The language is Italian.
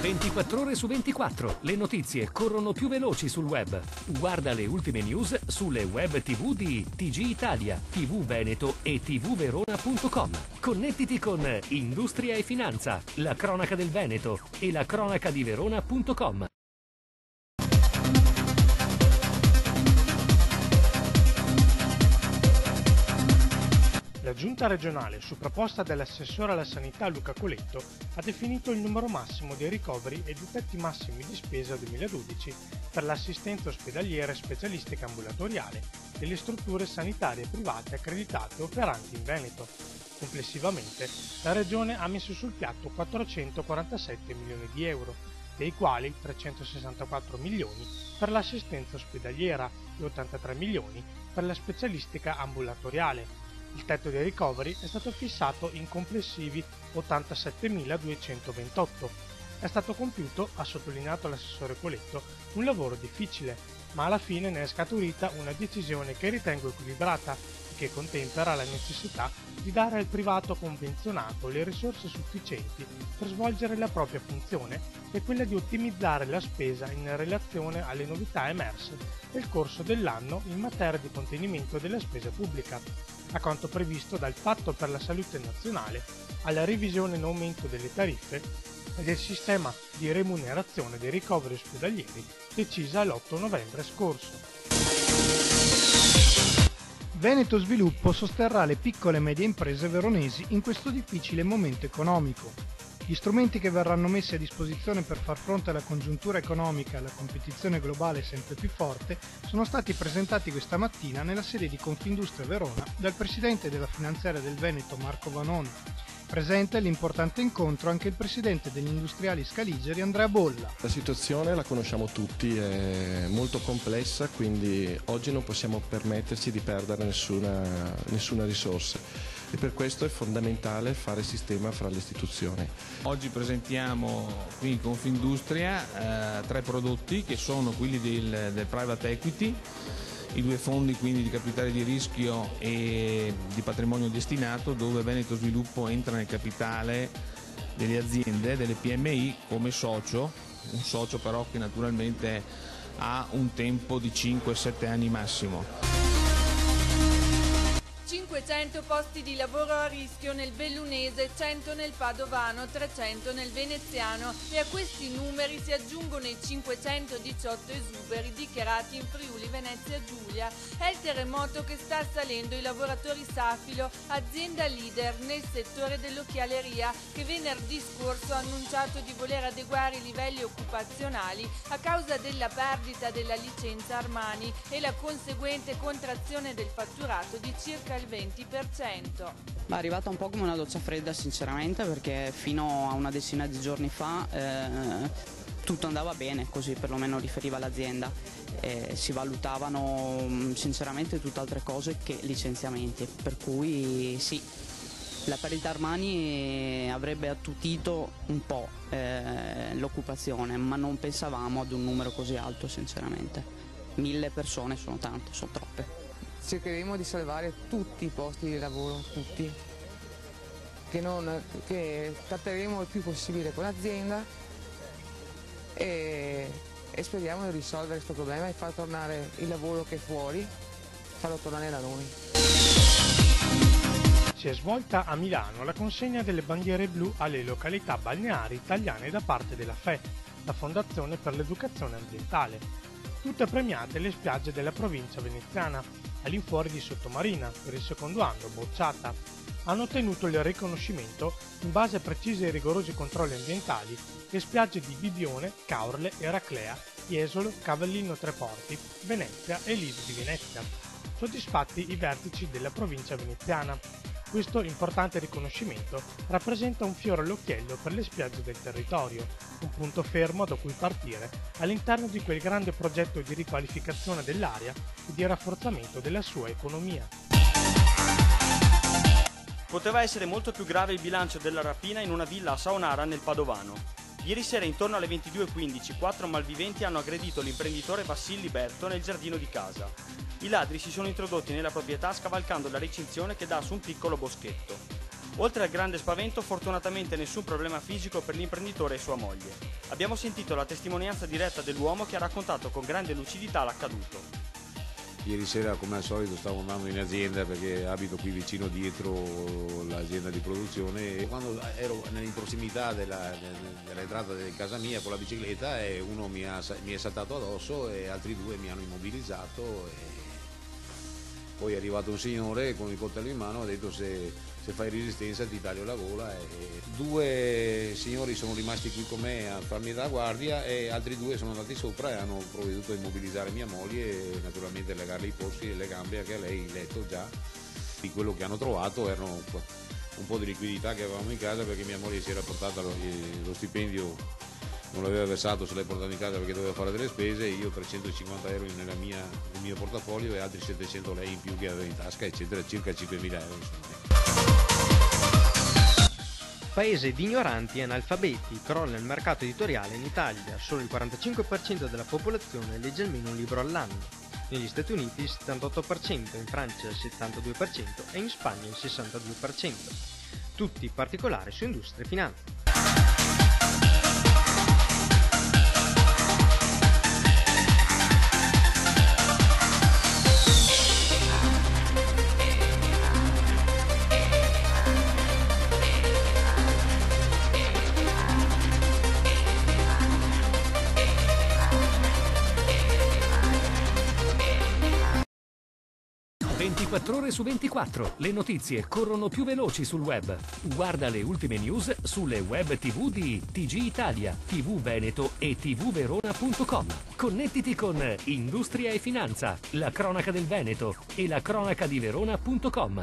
24 ore su 24, le notizie corrono più veloci sul web. Guarda le ultime news sulle web TV di TG Italia, TV Veneto e tvverona.com. Connettiti con Industria e Finanza, la cronaca del Veneto e la cronaca di Verona.com. La Giunta regionale, su proposta dell'assessore alla sanità Luca Coletto, ha definito il numero massimo dei ricoveri ed i tetti massimi di spesa 2012 per l'assistenza ospedaliera e specialistica ambulatoriale delle strutture sanitarie private accreditate operanti in Veneto. Complessivamente, la Regione ha messo sul piatto 447 milioni di euro, dei quali 364 milioni per l'assistenza ospedaliera e 83 milioni per la specialistica ambulatoriale. Il tetto dei ricoveri è stato fissato in complessivi 87.228. È stato compiuto, ha sottolineato l'assessore Coletto, un lavoro difficile, ma alla fine ne è scaturita una decisione che ritengo equilibrata e che contempera la necessità di dare al privato convenzionato le risorse sufficienti per svolgere la propria funzione e quella di ottimizzare la spesa in relazione alle novità emerse nel corso dell'anno in materia di contenimento della spesa pubblica, a quanto previsto dal Patto per la Salute Nazionale, alla revisione in aumento delle tariffe e del sistema di remunerazione dei ricoveri ospedalieri decisa l'8 novembre scorso. Veneto Sviluppo sosterrà le piccole e medie imprese veronesi in questo difficile momento economico. Gli strumenti che verranno messi a disposizione per far fronte alla congiuntura economica e alla competizione globale sempre più forte sono stati presentati questa mattina nella sede di Confindustria Verona dal presidente della finanziaria del Veneto Marco Vanoni. Presente all'importante incontro anche il presidente degli industriali scaligeri Andrea Bolla. La situazione la conosciamo tutti, è molto complessa, quindi oggi non possiamo permetterci di perdere nessuna risorsa e per questo è fondamentale fare sistema fra le istituzioni. Oggi presentiamo qui in Confindustria 3 prodotti che sono quelli del private equity, i 2 fondi quindi di capitale di rischio e di patrimonio destinato, dove Veneto Sviluppo entra nel capitale delle aziende, delle PMI come socio, un socio però che naturalmente ha un tempo di 5-7 anni massimo. 500 posti di lavoro a rischio nel bellunese, 100 nel padovano, 300 nel veneziano e a questi numeri si aggiungono i 518 esuberi dichiarati in Friuli Venezia Giulia. È il terremoto che sta assalendo i lavoratori Safilo, azienda leader nel settore dell'occhialeria, che venerdì scorso ha annunciato di voler adeguare i livelli occupazionali a causa della perdita della licenza Armani e la conseguente contrazione del fatturato di circa il 20%. È arrivata un po' come una doccia fredda sinceramente, perché fino a una decina di giorni fa tutto andava bene, così perlomeno riferiva l'azienda. Si valutavano sinceramente tutt'altre cose che licenziamenti, per cui sì, la perdita Armani avrebbe attutito un po' l'occupazione, ma non pensavamo ad un numero così alto sinceramente. 1000 persone sono tante, sono troppe. Cercheremo di salvare tutti i posti di lavoro, tutti, che tratteremo il più possibile con l'azienda e speriamo di risolvere questo problema e far tornare il lavoro che è fuori, farlo tornare da noi. Si è svolta a Milano la consegna delle bandiere blu alle località balneari italiane da parte della FE, la Fondazione per l'Educazione Ambientale. Tutte premiate le spiagge della provincia veneziana, all'infuori di Sottomarina, per il secondo anno bocciata. Hanno ottenuto il riconoscimento, in base a precisi e rigorosi controlli ambientali, le spiagge di Bibione, Caorle, Eraclea, Jesolo, Cavallino Treporti, Venezia e Lido di Venezia. Soddisfatti i vertici della provincia veneziana. Questo importante riconoscimento rappresenta un fiore all'occhiello per le spiagge del territorio, un punto fermo da cui partire all'interno di quel grande progetto di riqualificazione dell'area e di rafforzamento della sua economia. Poteva essere molto più grave il bilancio della rapina in una villa a Saonara nel Padovano. Ieri sera intorno alle 22:15 4 malviventi hanno aggredito l'imprenditore Vassilli Berto nel giardino di casa. I ladri si sono introdotti nella proprietà scavalcando la recinzione che dà su un piccolo boschetto. Oltre al grande spavento, fortunatamente nessun problema fisico per l'imprenditore e sua moglie. Abbiamo sentito la testimonianza diretta dell'uomo che ha raccontato con grande lucidità l'accaduto. Ieri sera, come al solito, stavo andando in azienda perché abito qui vicino dietro l'azienda di produzione, e quando ero in prossimità dell'entrata di casa mia con la bicicletta, uno mi è saltato addosso e altri due mi hanno immobilizzato. Poi è arrivato un signore con il coltello in mano, ha detto se fai resistenza ti taglio la gola. Due signori sono rimasti qui con me a farmi da guardia e altri due sono andati sopra e hanno provveduto a immobilizzare mia moglie e naturalmente legarle i polsi e le gambe anche a lei in letto già. Di quello che hanno trovato erano un po' di liquidità che avevamo in casa, perché mia moglie si era portata lo stipendio, non l'aveva versato, se l'è portato in casa perché doveva fare delle spese, io 350 euro nel mio portafoglio e altri 700 lei in più che aveva in tasca, eccetera, circa 5.000 euro. Paese di ignoranti e analfabeti, crolla il mercato editoriale in Italia, solo il 45% della popolazione legge almeno un libro all'anno, negli Stati Uniti il 78%, in Francia il 72% e in Spagna il 62%, tutti in particolare su industria e finanza. Ore su 24, le notizie corrono più veloci sul web. Guarda le ultime news sulle web TV di TG Italia, TV Veneto e tvverona.com. Connettiti con Industria e Finanza, la cronaca del Veneto e la cronaca di Verona.com.